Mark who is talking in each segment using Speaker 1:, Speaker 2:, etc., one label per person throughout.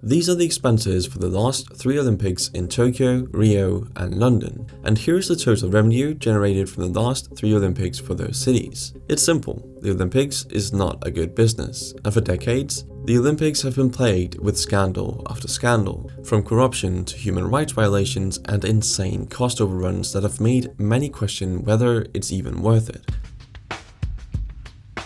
Speaker 1: These are the expenses for the last 3 Olympics in Tokyo, Rio, and London, and here's the total revenue generated from the last 3 Olympics for those cities. It's simple, the Olympics is not a good business, and for decades, the Olympics have been plagued with scandal after scandal, from corruption to human rights violations and insane cost overruns that have made many question whether it's even worth it.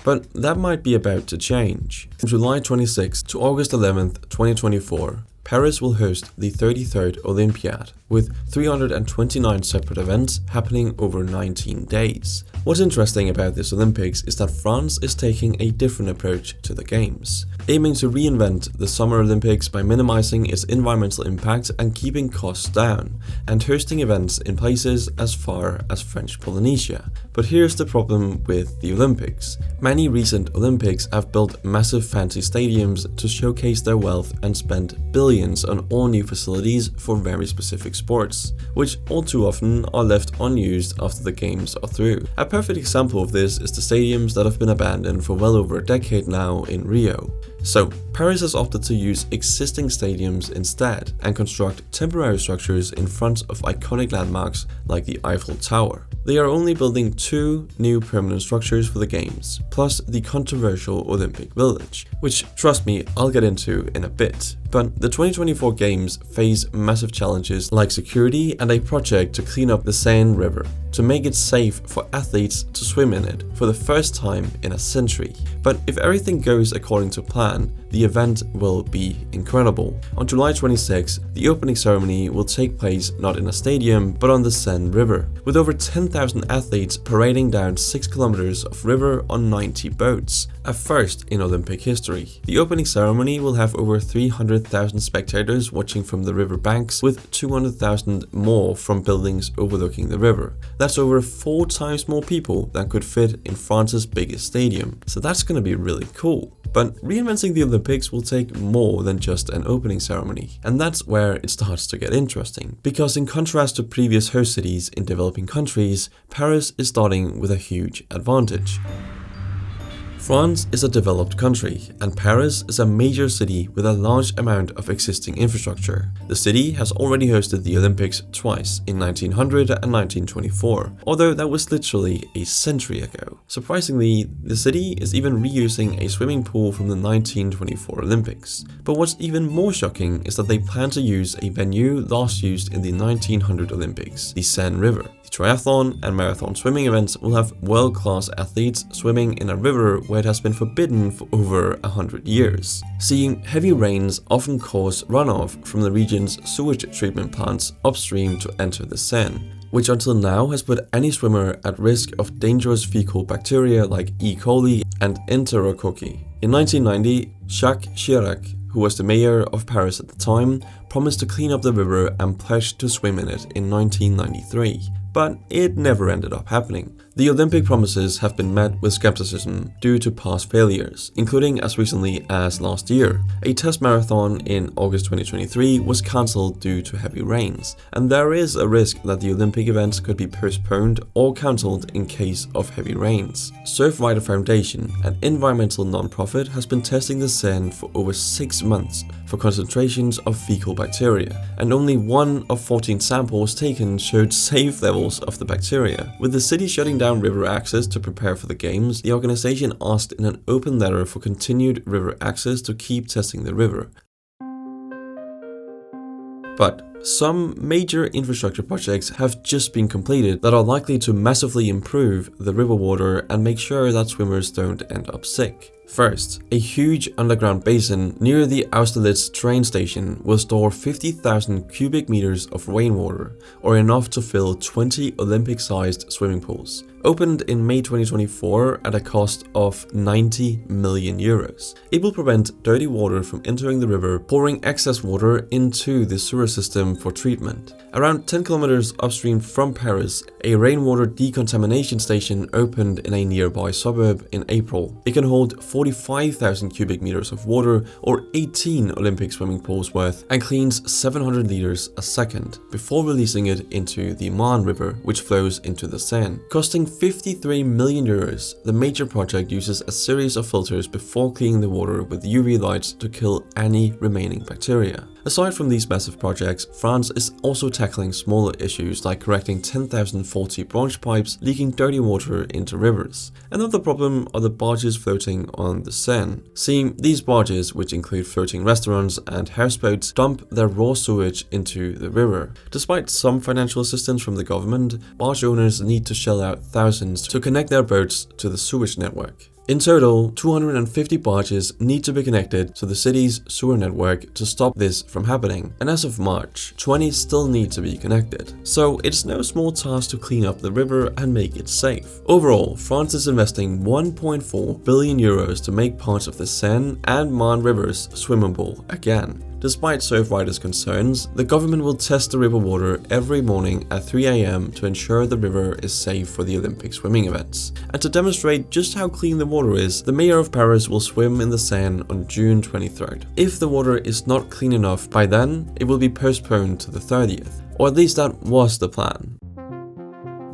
Speaker 1: But that might be about to change. From July 26 to August 11th, 2024, Paris will host the 33rd Olympiad, with 329 separate events happening over 19 days. What's interesting about this Olympics is that France is taking a different approach to the Games, aiming to reinvent the Summer Olympics by minimizing its environmental impact and keeping costs down, and hosting events in places as far as French Polynesia. But here's the problem with the Olympics. Many recent Olympics have built massive fancy stadiums to showcase their wealth and spend billions on all new facilities for very specific sports, which all too often are left unused after the Games are through. A perfect example of this is the stadiums that have been abandoned for well over a decade now in Rio. So, Paris has opted to use existing stadiums instead and construct temporary structures in front of iconic landmarks like the Eiffel Tower. They are only building 2 new permanent structures for the Games, plus the controversial Olympic Village, which, trust me, I'll get into in a bit. But the 2024 Games face massive challenges like security and a project to clean up the Seine river, to make it safe for athletes to swim in it for the first time in a century. But if everything goes according to plan, the event will be incredible. On July 26, the opening ceremony will take place not in a stadium, but on the Seine River, with over 10,000 athletes parading down 6 kilometers of river on 90 boats, a first in Olympic history. The opening ceremony will have over 300,000 spectators watching from the river banks, with 200,000 more from buildings overlooking the river. That's over 4 times more people than could fit in France's biggest stadium, so that's gonna be really cool. But reinventing the Olympics will take more than just an opening ceremony, and that's where it starts to get interesting. Because in contrast to previous host cities in developing countries, Paris is starting with a huge advantage. France is a developed country, and Paris is a major city with a large amount of existing infrastructure. The city has already hosted the Olympics twice, in 1900 and 1924, although that was literally a century ago. Surprisingly, the city is even reusing a swimming pool from the 1924 Olympics. But what's even more shocking is that they plan to use a venue last used in the 1900 Olympics, the Seine River. The triathlon and marathon swimming events will have world-class athletes swimming in a river where it has been forbidden for over 100 years. Seeing heavy rains often cause runoff from the region's sewage treatment plants upstream to enter the Seine, which until now has put any swimmer at risk of dangerous fecal bacteria like E. coli and enterococci. In 1990, Jacques Chirac, who was the mayor of Paris at the time, promised to clean up the river and pledged to swim in it in 1993. But it never ended up happening. The Olympic promises have been met with skepticism due to past failures, including as recently as last year. A test marathon in August 2023 was cancelled due to heavy rains, and there is a risk that the Olympic events could be postponed or cancelled in case of heavy rains. Surfrider Foundation, an environmental non-profit, has been testing the Seine for over 6 months for concentrations of fecal bacteria, and only 1 of 14 samples taken showed safe levels of the bacteria. With the city shutting down river access to prepare for the Games, the organization asked in an open letter for continued river access to keep testing the river. But some major infrastructure projects have just been completed that are likely to massively improve the river water and make sure that swimmers don't end up sick. First, a huge underground basin near the Austerlitz train station will store 50,000 cubic meters of rainwater, or enough to fill 20 Olympic-sized swimming pools. Opened in May 2024 at a cost of 90 million euros. It will prevent dirty water from entering the river, pouring excess water into the sewer system for treatment. Around 10 kilometers upstream from Paris, a rainwater decontamination station opened in a nearby suburb in April. It can hold 45,000 cubic meters of water, or 18 Olympic swimming pools worth, and cleans 700 liters a second before releasing it into the Marne River, which flows into the Seine. Costing 53 million euros, the major project uses a series of filters before cleaning the water with UV lights to kill any remaining bacteria. Aside from these massive projects, France is also tackling smaller issues like correcting 10,000 faulty branch pipes leaking dirty water into rivers. Another problem are the barges floating on the Seine. See, these barges, which include floating restaurants and houseboats, dump their raw sewage into the river. Despite some financial assistance from the government, barge owners need to shell out thousands to connect their boats to the sewage network. In total, 250 barges need to be connected to the city's sewer network to stop this from happening, and as of March, 20 still need to be connected. So it's no small task to clean up the river and make it safe. Overall, France is investing 1.4 billion euros to make parts of the Seine and Marne rivers swimmable again. Despite Surfriders' concerns, the government will test the river water every morning at 3 AM to ensure the river is safe for the Olympic swimming events. And to demonstrate just how clean the water is, the mayor of Paris will swim in the Seine on June 23rd. If the water is not clean enough by then, it will be postponed to the 30th. Or at least that was the plan.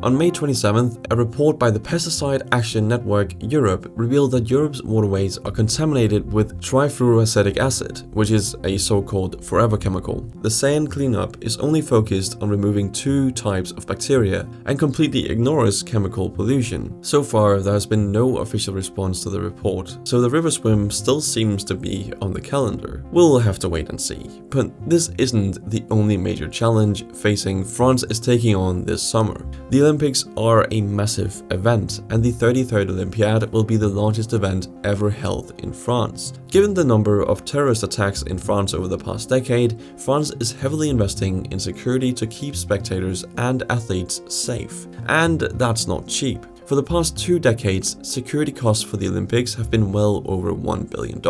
Speaker 1: On May 27th, a report by the Pesticide Action Network Europe revealed that Europe's waterways are contaminated with trifluoroacetic acid, which is a so-called forever chemical. The Seine cleanup is only focused on removing 2 types of bacteria and completely ignores chemical pollution. So far, there has been no official response to the report, so the river swim still seems to be on the calendar. We'll have to wait and see. But this isn't the only major challenge facing France is taking on this summer. The Olympics are a massive event, and the 33rd Olympiad will be the largest event ever held in France. Given the number of terrorist attacks in France over the past decade, France is heavily investing in security to keep spectators and athletes safe. And that's not cheap. For the past 2 decades, security costs for the Olympics have been well over $1 billion,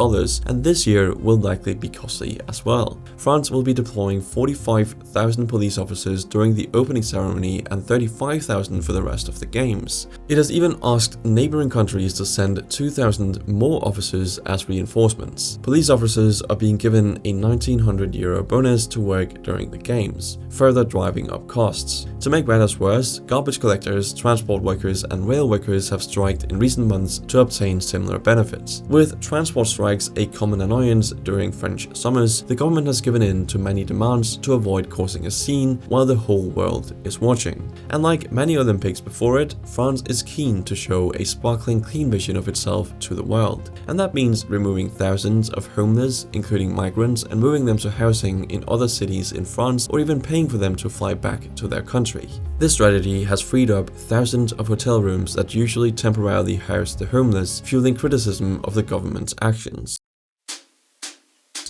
Speaker 1: and this year will likely be costly as well. France will be deploying 45,000 police officers during the opening ceremony and 35,000 for the rest of the games. It has even asked neighboring countries to send 2,000 more officers as reinforcements. Police officers are being given a €1,900 bonus to work during the games, further driving up costs. To make matters worse, garbage collectors, transport workers, and rail workers have striked in recent months to obtain similar benefits. With transport strikes a common annoyance during French summers, the government has given in to many demands to avoid causing a scene while the whole world is watching. And like many Olympics before it, France is keen to show a sparkling clean vision of itself to the world. And that means removing thousands of homeless, including migrants, and moving them to housing in other cities in France, or even paying for them to fly back to their country. This strategy has freed up thousands of hotel rooms that usually temporarily house the homeless, fueling criticism of the government's actions.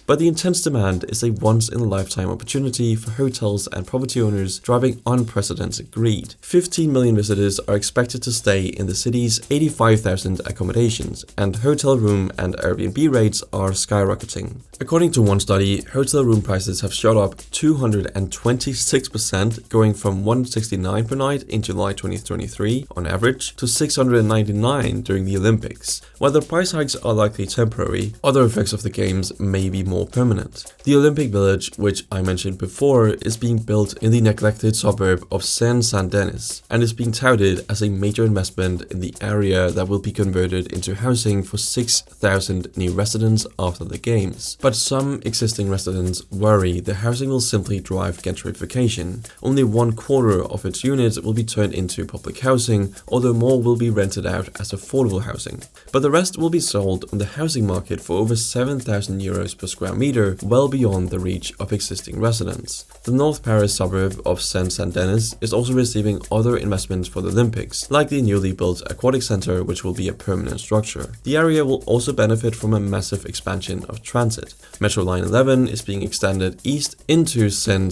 Speaker 1: But the intense demand is a once-in-a-lifetime opportunity for hotels and property owners, driving unprecedented greed. 15 million visitors are expected to stay in the city's 85,000 accommodations, and hotel room and Airbnb rates are skyrocketing. According to one study, hotel room prices have shot up 226%, going from $169 per night in July 2023 on average to $699 during the Olympics. While the price hikes are likely temporary, other effects of the games may be more permanent. The Olympic Village, which I mentioned before, is being built in the neglected suburb of Seine and is being touted as a major investment in the area that will be converted into housing for 6,000 new residents after the games. But some existing residents worry the housing will simply drive gentrification. Only 1/4 of its units will be turned into public housing, although more will be rented out as affordable housing. But the rest will be sold on the housing market for over €7,000 per square meter, well beyond the reach of existing residents. The North Paris suburb of Seine is also receiving other investments for the Olympics, like the newly built aquatic center, which will be a permanent structure. The area will also benefit from a massive expansion of transit. Metro Line 11 is being extended east into Seine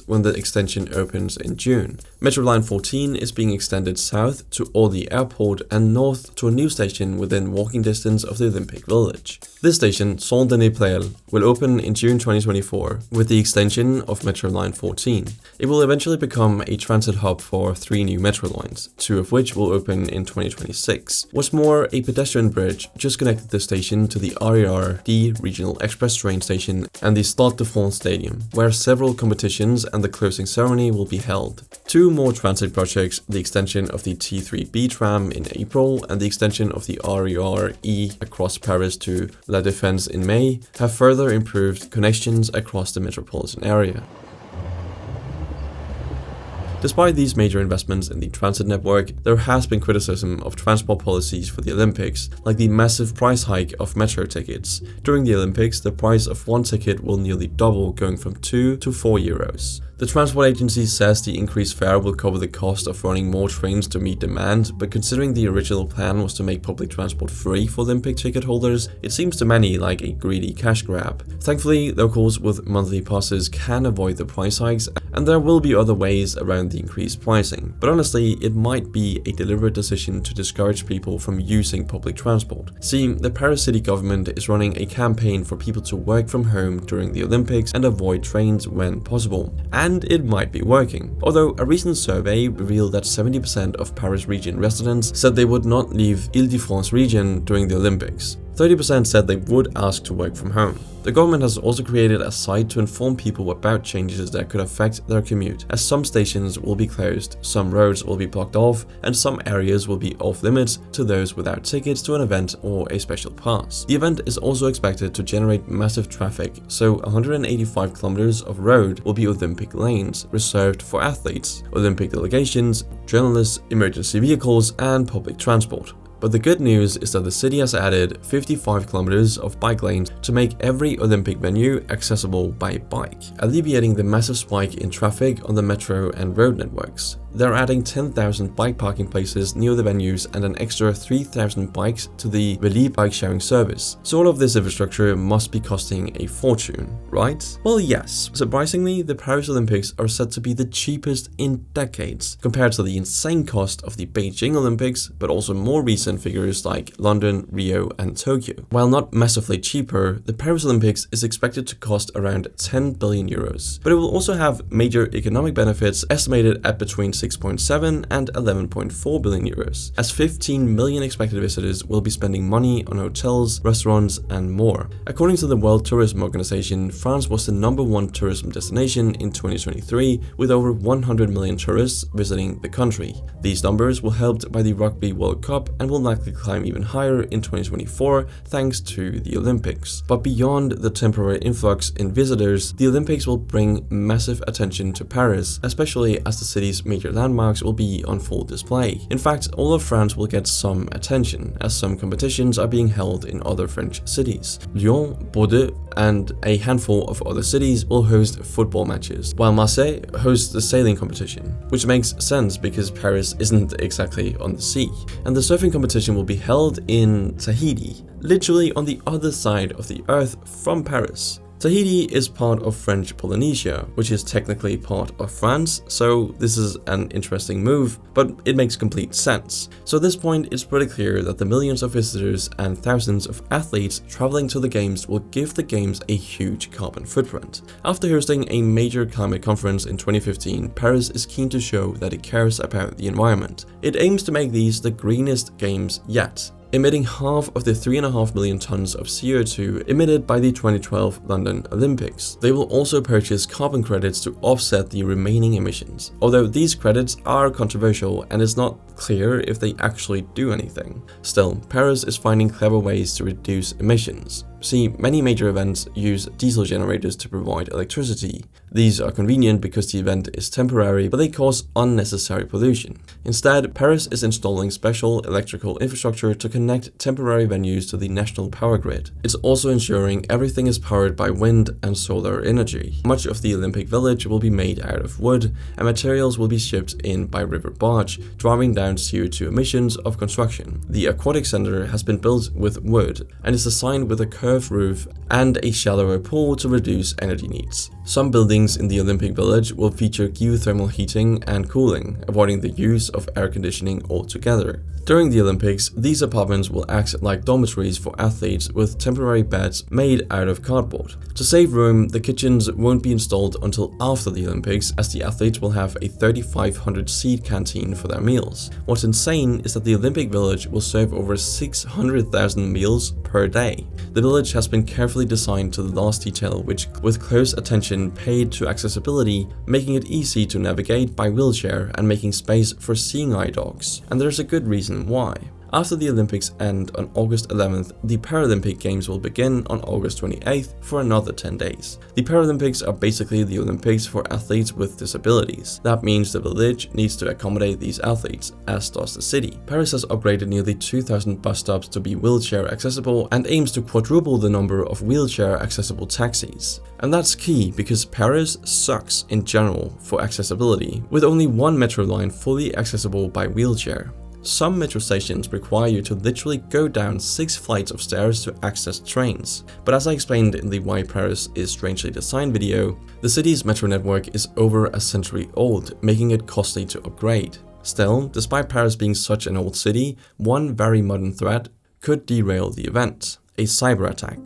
Speaker 1: when the extension opens in June. Metro Line 14 is being extended south to Orly Airport and north to a new station within walking distance of the Olympic Village. This station, Saint-Denis-Pleyel, will open in June 2024 with the extension of Metro Line 14. It will eventually become a transit hub for 3 new metro lines, 2 of which will open in 2026. What's more, a pedestrian bridge just connected the station to the RER-D Regional Express train station and the Stade de France Stadium, where several competitions and the closing ceremony will be held. 2 more transit projects, the extension of the T3B tram in April and the extension of the RER-E across Paris to La Défense in May, have further improved connections across the metropolitan area. Despite these major investments in the transit network, there has been criticism of transport policies for the Olympics, like the massive price hike of metro tickets. During the Olympics, the price of one ticket will nearly double, going from 2 to 4 euros. The transport agency says the increased fare will cover the cost of running more trains to meet demand, but considering the original plan was to make public transport free for Olympic ticket holders, it seems to many like a greedy cash grab. Thankfully, locals with monthly passes can avoid the price hikes, and there will be other ways around the increased pricing. But honestly, it might be a deliberate decision to discourage people from using public transport. See, the Paris city government is running a campaign for people to work from home during the Olympics and avoid trains when possible. And it might be working. Although a recent survey revealed that 70% of Paris region residents said they would not leave Île-de-France region during the Olympics. 30% said they would ask to work from home. The government has also created a site to inform people about changes that could affect their commute, as some stations will be closed, some roads will be blocked off, and some areas will be off limits to those without tickets to an event or a special pass. The event is also expected to generate massive traffic, so 185 kilometers of road will be Olympic lanes, reserved for athletes, Olympic delegations, journalists, emergency vehicles, and public transport. But the good news is that the city has added 55 kilometers of bike lanes to make every Olympic venue accessible by bike, alleviating the massive spike in traffic on the metro and road networks. They're adding 10,000 bike parking places near the venues and an extra 3,000 bikes to the Relais bike sharing service. So all of this infrastructure must be costing a fortune, right? Well, yes. Surprisingly, the Paris Olympics are said to be the cheapest in decades, compared to the insane cost of the Beijing Olympics, but also more recent figures like London, Rio, and Tokyo. While not massively cheaper, the Paris Olympics is expected to cost around 10 billion euros. But it will also have major economic benefits estimated at between 6.7 and 11.4 billion euros, as 15 million expected visitors will be spending money on hotels, restaurants, and more. According to the World Tourism Organization, France was the #1 tourism destination in 2023, with over 100 million tourists visiting the country. These numbers were helped by the Rugby World Cup and will likely climb even higher in 2024 thanks to the Olympics. But beyond the temporary influx in visitors, the Olympics will bring massive attention to Paris, especially as the city's major landmarks will be on full display. In fact, all of France will get some attention, as some competitions are being held in other French cities. Lyon, Bordeaux, and a handful of other cities will host football matches, while Marseille hosts the sailing competition, which makes sense because Paris isn't exactly on the sea. And the surfing competition will be held in Tahiti, literally on the other side of the earth from Paris. Tahiti is part of French Polynesia, which is technically part of France, so this is an interesting move, but it makes complete sense. So at this point, it's pretty clear that the millions of visitors and thousands of athletes traveling to the games will give the games a huge carbon footprint. After hosting a major climate conference in 2015, Paris is keen to show that it cares about the environment. It aims to make these the greenest games yet, emitting half of the 3.5 million tons of CO2 emitted by the 2012 London Olympics. They will also purchase carbon credits to offset the remaining emissions, although these credits are controversial and it's not clear if they actually do anything. Still, Paris is finding clever ways to reduce emissions. See, many major events use diesel generators to provide electricity. These are convenient because the event is temporary, but they cause unnecessary pollution. Instead, Paris is installing special electrical infrastructure to connect temporary venues to the national power grid. It's also ensuring everything is powered by wind and solar energy. Much of the Olympic Village will be made out of wood, and materials will be shipped in by river barge, driving down CO2 emissions of construction. The aquatic center has been built with wood and is designed with a curved curved roof and a shallower pool to reduce energy needs. Some buildings in the Olympic Village will feature geothermal heating and cooling, avoiding the use of air conditioning altogether. During the Olympics, these apartments will act like dormitories for athletes with temporary beds made out of cardboard. To save room, the kitchens won't be installed until after the Olympics, as the athletes will have a 3,500-seat canteen for their meals. What's insane is that the Olympic Village will serve over 600,000 meals per day. The village has been carefully designed to the last detail, with close attention paid to accessibility, making it easy to navigate by wheelchair and making space for seeing eye dogs. And there's a good reason why. After the Olympics end on August 11th, the Paralympic Games will begin on August 28th for another 10 days. The Paralympics are basically the Olympics for athletes with disabilities. That means the village needs to accommodate these athletes, as does the city. Paris has upgraded nearly 2,000 bus stops to be wheelchair accessible and aims to quadruple the number of wheelchair accessible taxis. And that's key because Paris sucks in general for accessibility, with only one metro line fully accessible by wheelchair. Some metro stations require you to literally go down 6 flights of stairs to access trains. But as I explained in the Why Paris is Strangely Designed video, the city's metro network is over a century old, making it costly to upgrade. Still, despite Paris being such an old city, one very modern threat could derail the event: a cyber attack.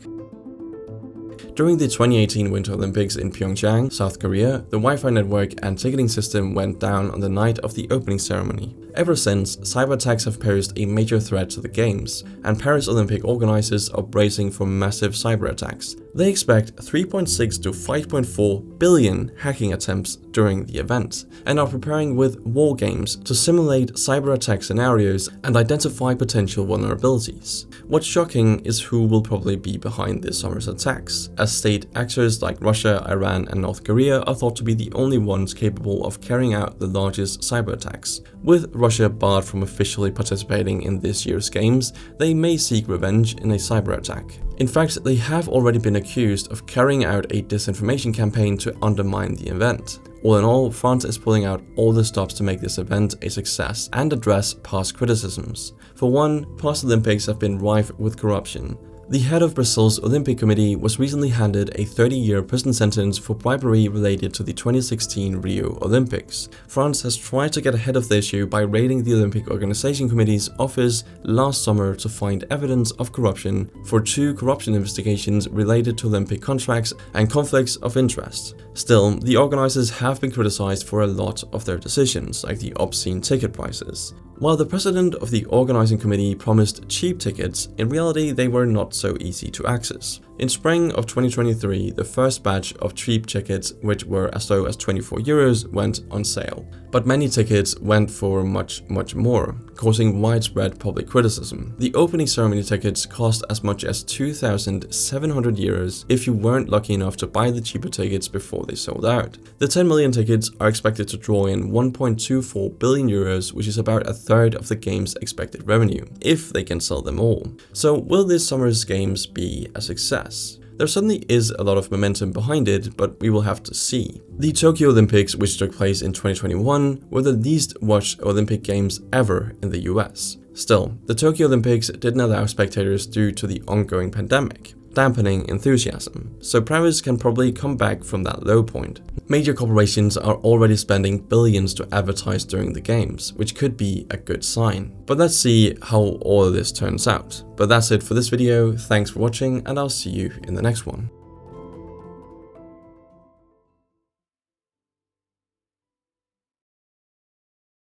Speaker 1: During the 2018 Winter Olympics in Pyeongchang, South Korea, the Wi-Fi network and ticketing system went down on the night of the opening ceremony. Ever since, cyber attacks have posed a major threat to the Games, and Paris Olympic organizers are bracing for massive cyber attacks. They expect 3.6 to 5.4 billion hacking attempts during the event, and are preparing with war games to simulate cyber attack scenarios and identify potential vulnerabilities. What's shocking is who will probably be behind this summer's attacks, as state actors like Russia, Iran and North Korea are thought to be the only ones capable of carrying out the largest cyber attacks. With Russia barred from officially participating in this year's Games, they may seek revenge in a cyber attack. In fact, they have already been accused of carrying out a disinformation campaign to undermine the event. All in all, France is pulling out all the stops to make this event a success and address past criticisms. For one, past Olympics have been rife with corruption. The head of Brazil's Olympic Committee was recently handed a 30-year prison sentence for bribery related to the 2016 Rio Olympics. France has tried to get ahead of the issue by raiding the Olympic Organization Committee's office last summer to find evidence of corruption for 2 corruption investigations related to Olympic contracts and conflicts of interest. Still, the organizers have been criticized for a lot of their decisions, like the obscene ticket prices. While the president of the organizing committee promised cheap tickets, in reality they were not so easy to access. In spring of 2023, the first batch of cheap tickets, which were as low as 24 euros, went on sale. But many tickets went for much more, causing widespread public criticism. The opening ceremony tickets cost as much as 2,700 euros if you weren't lucky enough to buy the cheaper tickets before they sold out. The 10 million tickets are expected to draw in 1.24 billion euros, which is about a third of the game's expected revenue, if they can sell them all. So will this summer's Games be a success? There certainly is a lot of momentum behind it, but we will have to see. The Tokyo Olympics, which took place in 2021, were the least watched Olympic Games ever in the US. Still, the Tokyo Olympics didn't allow spectators due to the ongoing pandemic, dampening enthusiasm, so Paris can probably come back from that low point. Major corporations are already spending billions to advertise during the Games, which could be a good sign. But let's see how all of this turns out. But that's it for this video, thanks for watching and I'll see you in the next one.